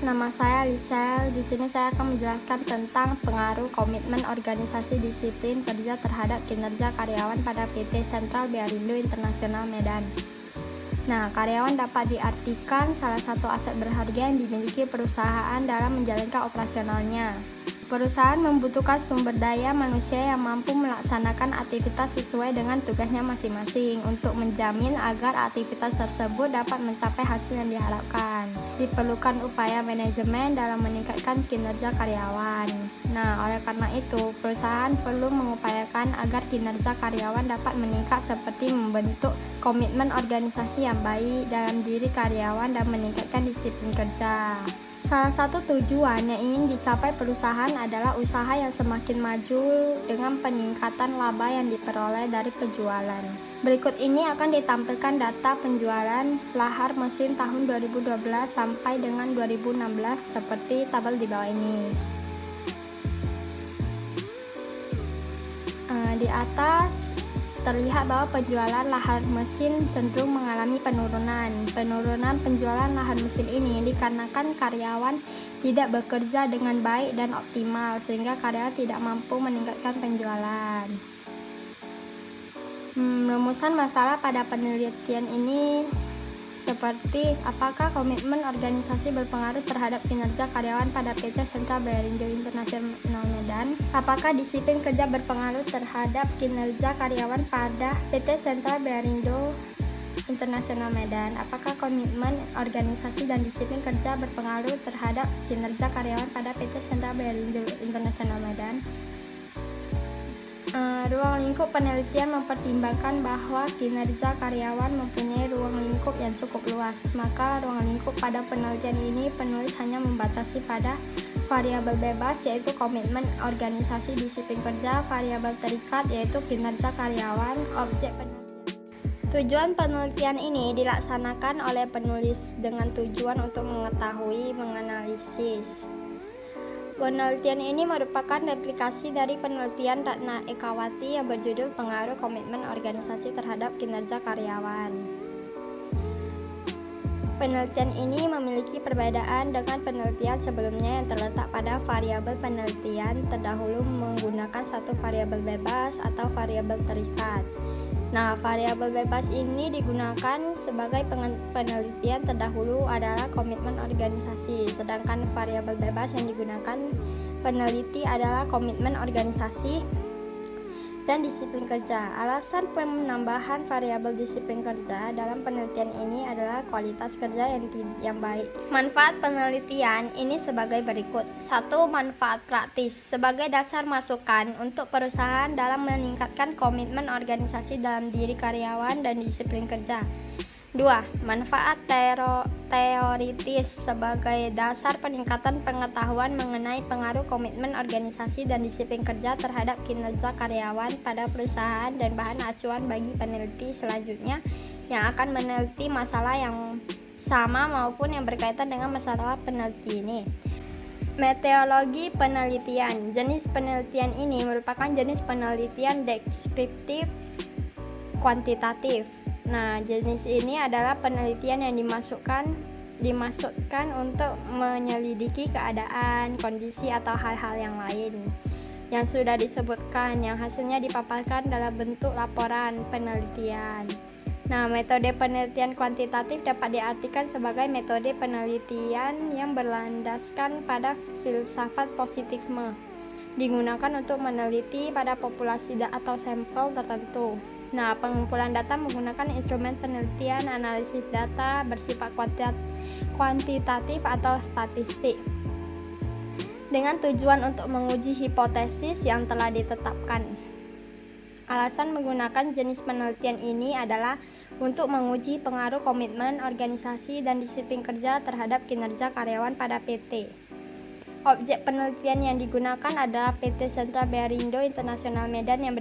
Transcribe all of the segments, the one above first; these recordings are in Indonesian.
Nama saya Lisel. Di sini saya akan menjelaskan tentang pengaruh komitmen organisasi disiplin kerja terhadap kinerja karyawan pada PT Sentral Bearindo Internasional Medan. Nah, karyawan dapat diartikan salah satu aset berharga yang dimiliki perusahaan dalam menjalankan operasionalnya. Perusahaan membutuhkan sumber daya manusia yang mampu melaksanakan aktivitas sesuai dengan tugasnya masing-masing untuk menjamin agar aktivitas tersebut dapat mencapai hasil yang diharapkan. Diperlukan upaya manajemen dalam meningkatkan kinerja karyawan. Nah, oleh karena itu, perusahaan perlu mengupayakan agar kinerja karyawan dapat meningkat seperti membentuk komitmen organisasi yang baik dalam diri karyawan dan meningkatkan disiplin kerja. Salah satu tujuan yang ingin dicapai perusahaan adalah usaha yang semakin maju dengan peningkatan laba yang diperoleh dari penjualan. Berikut ini akan ditampilkan data penjualan lahar mesin tahun 2012 sampai dengan 2016 seperti tabel di bawah ini. Di atas terlihat bahwa penjualan lahar mesin cenderung mengalami penurunan. Penurunan penjualan lahar mesin ini dikarenakan karyawan tidak bekerja dengan baik dan optimal sehingga karyawan tidak mampu meningkatkan penjualan. Rumusan masalah pada penelitian ini seperti apakah komitmen organisasi berpengaruh terhadap kinerja karyawan pada PT Sentral Bearindo Internasional Medan? Apakah disiplin kerja berpengaruh terhadap kinerja karyawan pada PT Sentral Bearindo Internasional Medan? Apakah komitmen organisasi dan disiplin kerja berpengaruh terhadap kinerja karyawan pada PT Sentral Bearindo Internasional Medan? Ruang lingkup penelitian mempertimbangkan bahwa kinerja karyawan mempunyai ruang lingkup yang cukup luas. Maka ruang lingkup pada penelitian ini penulis hanya membatasi pada variabel bebas yaitu komitmen organisasi disiplin kerja, variabel terikat yaitu kinerja karyawan, objek penelitian. Tujuan penelitian ini dilaksanakan oleh penulis dengan tujuan untuk mengetahui, menganalisis. Penelitian ini merupakan replikasi dari penelitian Ratna Ekawati yang berjudul Pengaruh Komitmen Organisasi Terhadap Kinerja Karyawan. Penelitian ini memiliki perbedaan dengan penelitian sebelumnya yang terletak pada variabel penelitian terdahulu menggunakan satu variabel bebas atau variabel terikat. Nah, variabel bebas ini digunakan sebagai penelitian terdahulu adalah komitmen organisasi, sedangkan variabel bebas yang digunakan peneliti adalah komitmen organisasi dan disiplin kerja. Alasan penambahan variabel disiplin kerja dalam penelitian ini adalah kualitas kerja yang baik. Manfaat penelitian ini sebagai berikut. 1. Manfaat praktis sebagai dasar masukan untuk perusahaan dalam meningkatkan komitmen organisasi dalam diri karyawan dan disiplin kerja. 2. Manfaat teoritis sebagai dasar peningkatan pengetahuan mengenai pengaruh komitmen organisasi dan disiplin kerja terhadap kinerja karyawan pada perusahaan dan bahan acuan bagi peneliti selanjutnya yang akan meneliti masalah yang sama maupun yang berkaitan dengan masalah peneliti ini. Metodologi penelitian. Jenis penelitian ini merupakan jenis penelitian deskriptif kuantitatif. Nah, jenis ini adalah penelitian yang dimaksudkan untuk menyelidiki keadaan, kondisi atau hal-hal yang lain yang sudah disebutkan yang hasilnya dipaparkan dalam bentuk laporan penelitian. Nah, metode penelitian kuantitatif dapat diartikan sebagai metode penelitian yang berlandaskan pada filsafat positifisme, digunakan untuk meneliti pada populasi atau sampel tertentu. Nah, pengumpulan data menggunakan instrumen penelitian analisis data bersifat kuantitatif atau statistik dengan tujuan untuk menguji hipotesis yang telah ditetapkan. Alasan menggunakan jenis penelitian ini adalah untuk menguji pengaruh komitmen organisasi dan disiplin kerja terhadap kinerja karyawan pada PT. Objek penelitian yang digunakan adalah PT Sentral Bearindo Internasional Medan yang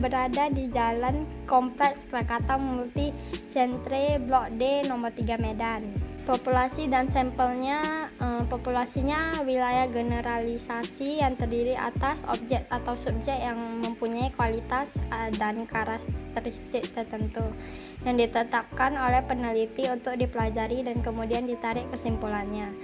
berada di Jalan Kompleks Krakatau Multi Centre Blok D nomor 3 Medan. Populasi dan sampelnya, populasinya wilayah generalisasi yang terdiri atas objek atau subjek yang mempunyai kualitas dan karakteristik tertentu yang ditetapkan oleh peneliti untuk dipelajari dan kemudian ditarik kesimpulannya.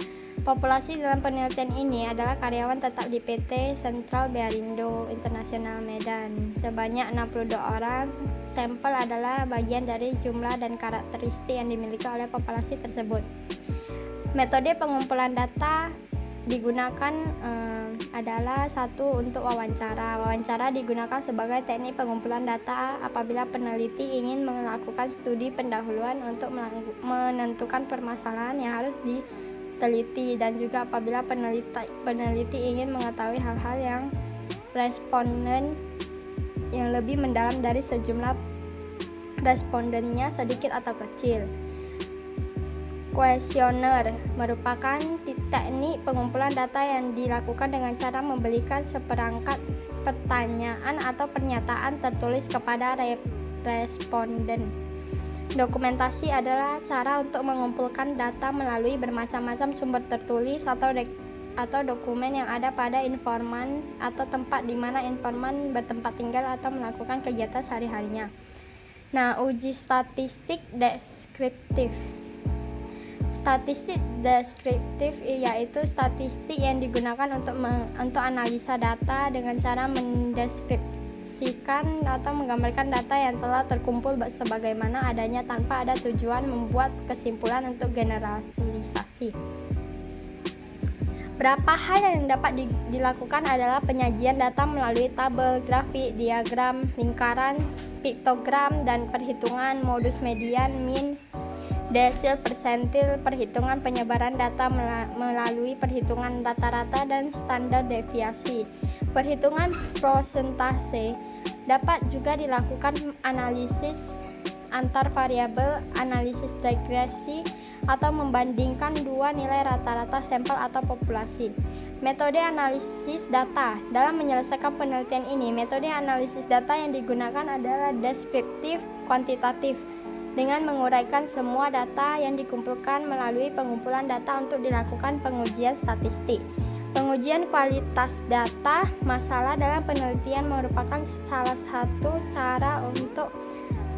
Populasi dalam penelitian ini adalah karyawan tetap di PT Sentral Bearindo Internasional Medan. Sebanyak 62 orang. Sampel adalah bagian dari jumlah dan karakteristik yang dimiliki oleh populasi tersebut. Metode pengumpulan data digunakan adalah satu untuk wawancara. Wawancara digunakan sebagai teknik pengumpulan data apabila peneliti ingin melakukan studi pendahuluan untuk menentukan permasalahan yang harus diteliti, dan juga apabila peneliti ingin mengetahui hal-hal yang responden yang lebih mendalam dari sejumlah respondennya sedikit atau kecil. Kuesioner merupakan teknik pengumpulan data yang dilakukan dengan cara memberikan seperangkat pertanyaan atau pernyataan tertulis kepada responden. Dokumentasi adalah cara untuk mengumpulkan data melalui bermacam-macam sumber tertulis atau dokumen yang ada pada informan atau tempat di mana informan bertempat tinggal atau melakukan kegiatan sehari-harinya. Nah, uji statistik deskriptif. Statistik deskriptif yaitu statistik yang digunakan untuk analisa data dengan cara mendeskripsikan atau menggambarkan data yang telah terkumpul sebagaimana adanya tanpa ada tujuan membuat kesimpulan untuk generalisasi. Beberapa hal yang dapat dilakukan adalah penyajian data melalui tabel, grafik, diagram, lingkaran, piktogram, dan perhitungan modus median, mean, desil, persentil, perhitungan penyebaran data melalui perhitungan rata-rata dan standar deviasi. Perhitungan prosentase dapat juga dilakukan analisis antar variabel, analisis regresi, atau membandingkan dua nilai rata-rata sampel atau populasi. Metode analisis data. Dalam menyelesaikan penelitian ini, metode analisis data yang digunakan adalah deskriptif kuantitatif, dengan menguraikan semua data yang dikumpulkan melalui pengumpulan data untuk dilakukan pengujian statistik. Pengujian kualitas data masalah dalam penelitian merupakan salah satu cara untuk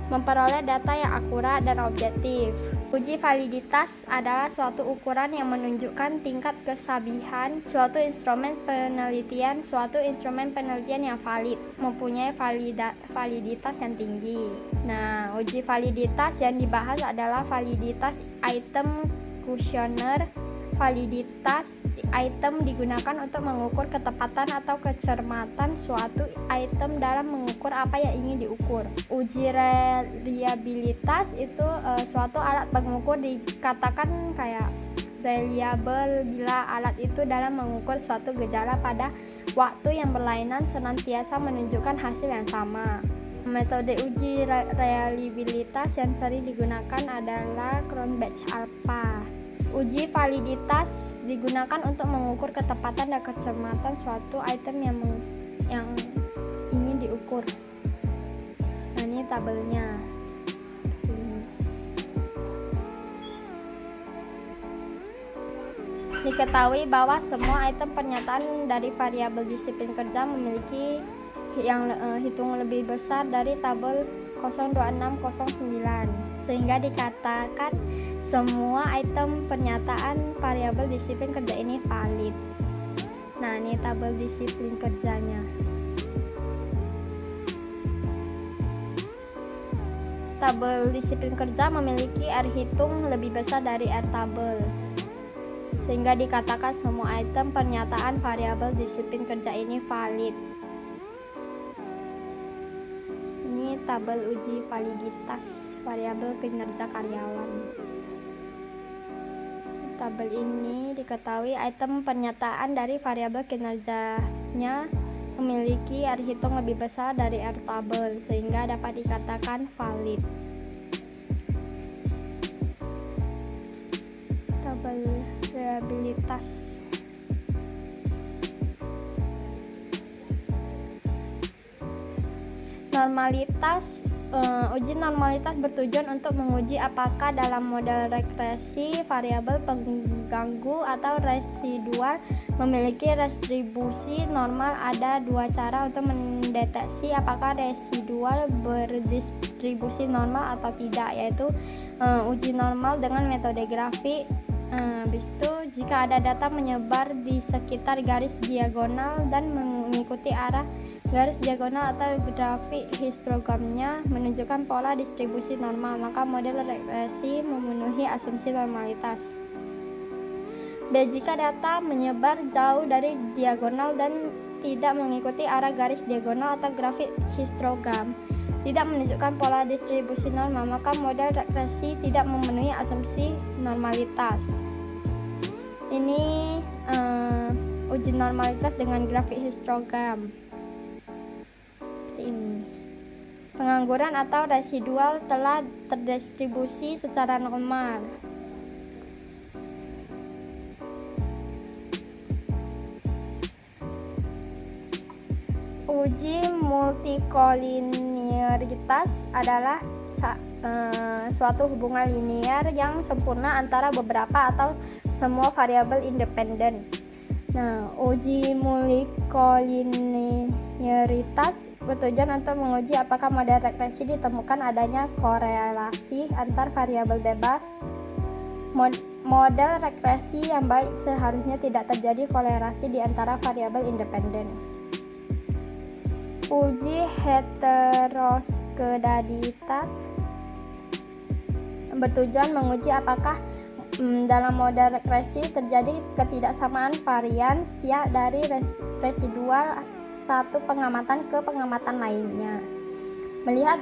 memperoleh data yang akurat dan objektif. Uji validitas adalah suatu ukuran yang menunjukkan tingkat kesabihan suatu instrumen penelitian. Suatu instrumen penelitian yang valid mempunyai validitas yang tinggi. Nah, uji validitas yang dibahas adalah validitas item kuesioner. Validitas item digunakan untuk mengukur ketepatan atau kecermatan suatu item dalam mengukur apa yang ingin diukur. Uji reliabilitas itu suatu alat pengukur dikatakan kayak reliable bila alat itu dalam mengukur suatu gejala pada waktu yang berlainan senantiasa menunjukkan hasil yang sama. Metode uji reliabilitas yang sering digunakan adalah Cronbach-Alpha. Uji validitas digunakan untuk mengukur ketepatan dan kecermatan suatu item yang ingin diukur. Nah, ini tabelnya. Diketahui bahwa semua item pernyataan dari variabel disiplin kerja memiliki yang hitung lebih besar dari tabel 02609, sehingga dikatakan semua item pernyataan variabel disiplin kerja ini valid. Nah, ini tabel disiplin kerjanya. Tabel disiplin kerja memiliki R hitung lebih besar dari R tabel, sehingga dikatakan semua item pernyataan variabel disiplin kerja ini valid. Ini tabel uji validitas variabel kinerja karyawan. Tabel ini diketahui item pernyataan dari variabel kinerjanya memiliki R hitung lebih besar dari R tabel, sehingga dapat dikatakan valid. Tabel reliabilitas. Normalitas Uji normalitas bertujuan untuk menguji apakah dalam model regresi variabel pengganggu atau residual memiliki distribusi normal. Ada dua cara untuk mendeteksi apakah residual berdistribusi normal atau tidak, yaitu uji normal dengan metode grafik. Habis itu, jika ada data menyebar di sekitar garis diagonal dan mengikuti arah garis diagonal atau grafik histogramnya menunjukkan pola distribusi normal, maka model regresi memenuhi asumsi normalitas. B. Jika data menyebar jauh dari diagonal dan tidak mengikuti arah garis diagonal atau grafik histogram, tidak menunjukkan pola distribusi normal, maka model regresi tidak memenuhi asumsi normalitas. Ini uji normalitas dengan grafik histogram. Seperti ini. Pengangguran atau residual telah terdistribusi secara normal. Uji multikoliniaritas adalah suatu hubungan linear yang sempurna antara beberapa atau semua variabel independen. Nah, uji multikoliniaritas bertujuan untuk menguji apakah model regresi ditemukan adanya korelasi antar variabel bebas. Model regresi yang baik seharusnya tidak terjadi korelasi di antara variabel independen. Uji heteroskedaditas bertujuan menguji apakah dalam model regresi terjadi ketidaksamaan varians ya dari residual satu pengamatan ke pengamatan lainnya. Melihat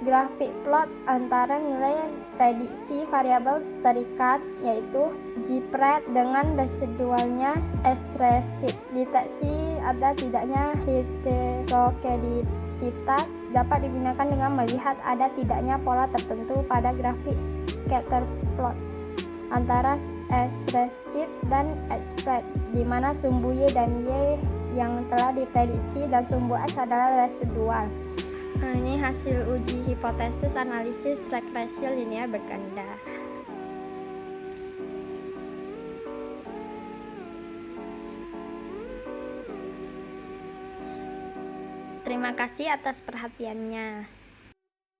grafik plot antara nilai prediksi variabel terikat, yaitu G-pred dengan residualnya S-resid. Deteksi ada tidaknya heteroskedadisitas dapat digunakan dengan melihat ada tidaknya pola tertentu pada grafik scatter plot antara S-resid dan S-pred, di mana sumbu Y dan Y yang telah diprediksi dan sumbu S adalah residual. Nah, ini hasil uji hipotesis analisis regresi linear berganda. Terima kasih atas perhatiannya.